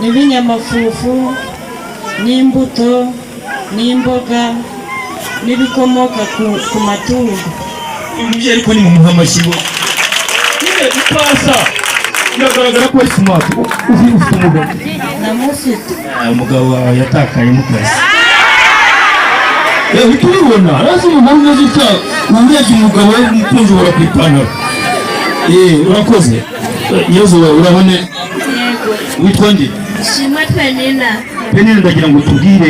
n'ibinyamafufu n'imbuto n'imboga n'ibikomoka ku matungo. Ibyo ariko ni mu muhamashyigo nyine ipasa biragaragara ko ari smart. Ufite umugabo? Namufite. Umugabo wawe yatakaye mu kazi. Tubibona arazi umugabo umeze utya urebye umugabo umukunzi uhora ku ipantaro. Urakoze yezu wawe urabone. Witwa nde? Shima Penina. Penina, ndagira ngo tubwire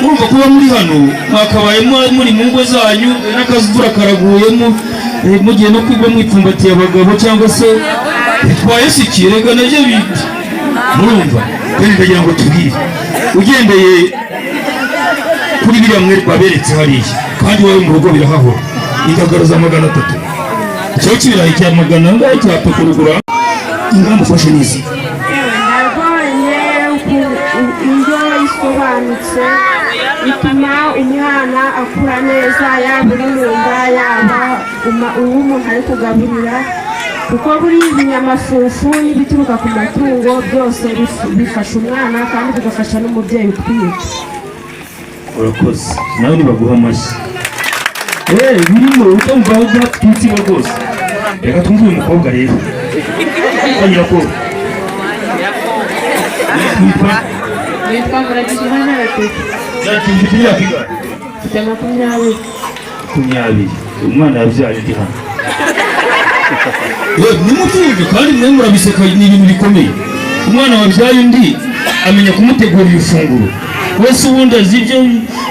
urumva kuba muri hano mwakabaye muri mu ngo zanyu n'akazura karaguyemo mugiye no kwigwa mwipfumbatiye abagabo cyangwa se bitwaye sikirega nabyo bita murumva. Penina, ndagira ngo tubwire ugendeye kuri biriya mwe baberetse hariya kandi wowe mu rugo birahahora indagara za 300 cyo kibirayi cya 100 cyapa kurugura ingamba ufashe n'izi. Ndarwanye indyo isobanutse ituma umwana akura neza yaba uri mu nda yaba umuntu ari kugaburira kuko buri ibinyamafufu n'ibituruka ku matungo byose bifasha umwana kandi bigafasha n'umubyeyi utwite. Urakoze nawe nibaguha amashyi. Birimo utumva aho byatwitse rwose. Reka twumve uyu mukobwa rero agira ko Nitwa Muragijimana Gatete. Mfite imyaka ingahe? Mfite 20. Umwana yabyaye ndi hano. Nimutuje kandi mwe murabiseka ni ibintu bikomeye. Umwana wabyaye undi amenya kumutegurira ifunguro. Wese ubundi azi ibyo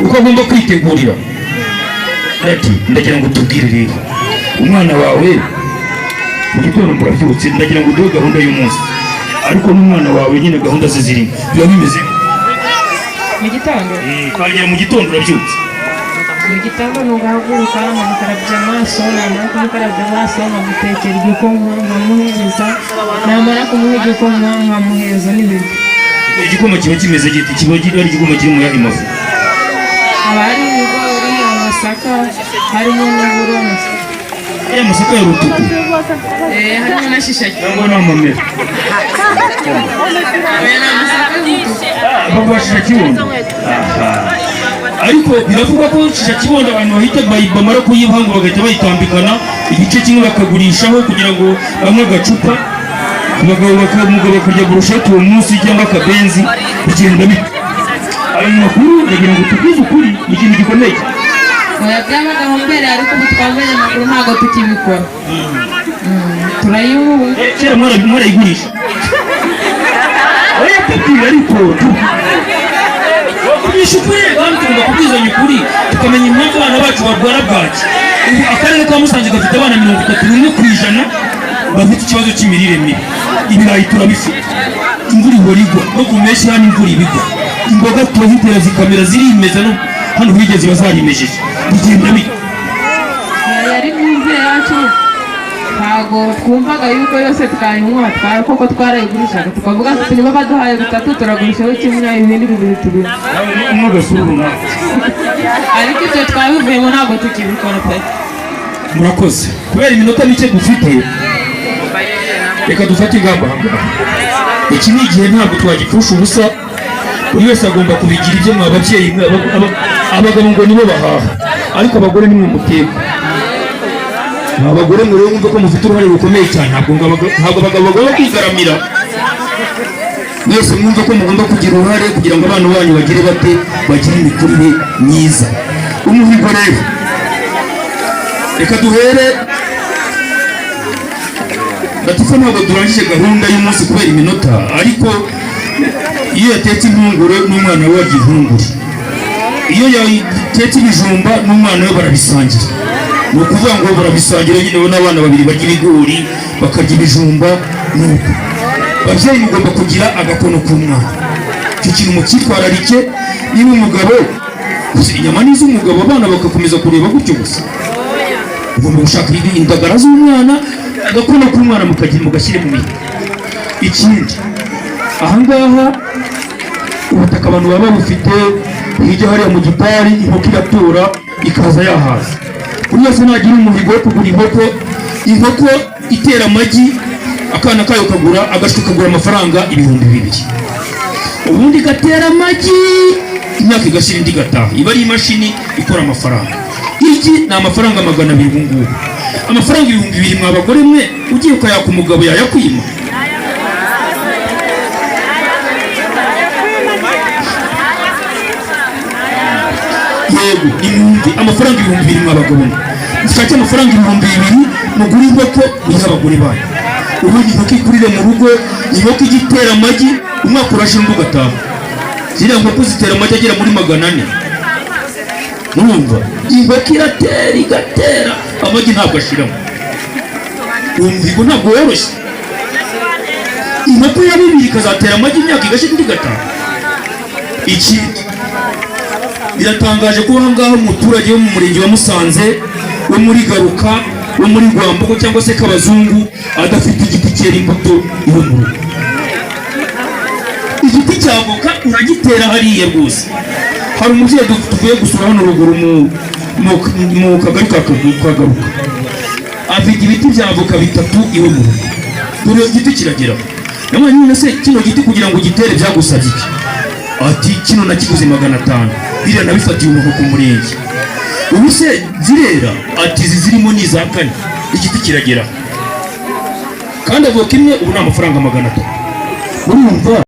uko agomba kwitegurira. Ndagira ngo tubwire rero umwana wawe mu gitondo murabyutse, ndagira ngo duhe gahunda y'umunsi ariko n'umwana wawe nyine gahunda ze zirimo biba bimeze mu gitondo. Twagera mu gitondo urabyutse. Mu gitondo nugahaguruka nkamukarabya amaso, namara kumukarabya amaso nkamutekera igikoma nkamuhereza, namara kumuha igikoma nkamuhereza n'ibiryo. Igikoma kiba kimeze giti? Kiba ari igikoma kiri mu yahe mafu? Haba hari ibigori, amasaka, harimo n'uburo. Aya masaka ya rutuku? Harimo na shisha cyangwa n'amamera? Ni amasaka y'umutuku. Bavuga shisha kibondo? Ariko biravugwa ko shisha kibondo abantu bahita bamara kuyivangu bagahita bayitambikana igice kimwe bakagurishaho kugira ngo bamwe agacupa umugabo bakarya burusheti uwo munsi cyangwa akabenzi bigenda bita. Ayo makuru ndagira ngo tubwize ukuri ni ikintu gikomeye. Byabagaho mbere ariko ubu twambaye amaguru ntabwo tukibikora. Turayubu kera mwarayigurisha. Oya tubwire ariko kubisha ukuri kandi tugomba kubwizanya ukuri tukamenya impamvu abana bacu barwara bwaki. Ubu akarere ka Musanze gafite abana 31% bafite ikibazo cy'imirire mibi. Ibirayi turabifite, imvura ihora igwa no ku mpeshyi hano imvura ibigwa, imboga turazitera zikamera zirimeza no hano higeze bazarimejeje bigenda bita. yari mwize yacu ntabwo twumvaga yuko yose twayinywa koko twarayigurishaga tukavuga ati niba baduhaye 3 turagurishaho kimwe ibindi 2 ariko ibyo twabivuyemo ntabwo tukibikora pe. Murakoze kubera iminota mike dufite, reka dufate ingamba. Iki ni igihe ntabwo twagipfusha ubusa, buri wese agomba kubigira ibyo mwa babyeyi. Abagabo ngo nibo bahaha ariko abagore nimwe muteka. Abagore murebe mwumva ko mufite uruhare rukomeye cyane. Ntabwo abagabo bagomba kwigaramira, mwese mwumva ko mugomba kugira uruhare kugira ngo abana banyu bagire bate, bagire imikurire myiza. Umuhigo rero reka duhere Latifa, ntabwo turangije gahunda y'umunsi kubera iminota, ariko iyo yatetse impungure n'umwana we warya impungure, iyo yatetse ibijumba n'umwana we barabisangira. Ni ukuvuga ngo barabisangira nyine n'abana babiri barya ibigori bakarya ibijumba. Nuko babyeyi mugomba kugira agakono k'umwana, icyo kintu mukitwararike. Niba umugabo inyama n'iz'umugabo abana bagakomeza kureba gutyo gusa, ugomba gushaka indagara z'umwana, agakono k'umwana mugashyire mu mihigo. Ikindi ahangaha ubutaka abantu baba bufite hirya hariya mu gitari, inkoko iratura ikaza yahaza. Buri wese nagira umuhigo wo kugura inkoko itera amagi akana kayo kagura agashwi kagura amafaranga 2,000, ubundi gatera amagi imyaka igashira indi gataha. Iba ari imashini ikora amafaranga. Iki ni amafaranga 200 ubu ngubu. Amafaranga 2,000 mwa bagore mwe ugiye ukayaka umugabo yayakwima. Yego imumbi amafaranga 2,000 mwa bagabo mwe mfate amafaranga 2,000 mugura inkoko uyiha abagore banyu. Ubundi inkoko ikurire mu rugo, inkoko igitera amagi umwaka urashira ugataha. Ziriya nkoko zitera amagi agera muri 400. Urumva inkoko iratera igatera amagi ntabwo ashiramo. Umvigo ntabwo woroshye. Inkoko ya 2 ikazatera amagi imyaka igashira indi gataha. Iki biratangaje ko ahangaha umuturage wo mu murenge wa Musanze, wo muri Garuka, wo muri Rwambuko cyangwa se Kabazungu adafite igiti cyera imbuto iwe mu rugo. Igiti cy'avoka uragitera hariya rwose. Hari umubyeyi tuvuye gusura hano ruguru mu kagari ka Garuka, afite ibiti bya avoka 3 iwe mu rugo. Dore igiti kiragera. Namwe nyine se kino giti kugira ngo gitere byagusabye iki? Ati kino nakiguze 500, biriya nabifatiye umuntu ku murenge. Ubu se zirera? Ati zirimo ni za 4. Igiti kiragera kandi avoka imwe ubu ni amafaranga 300. Urumva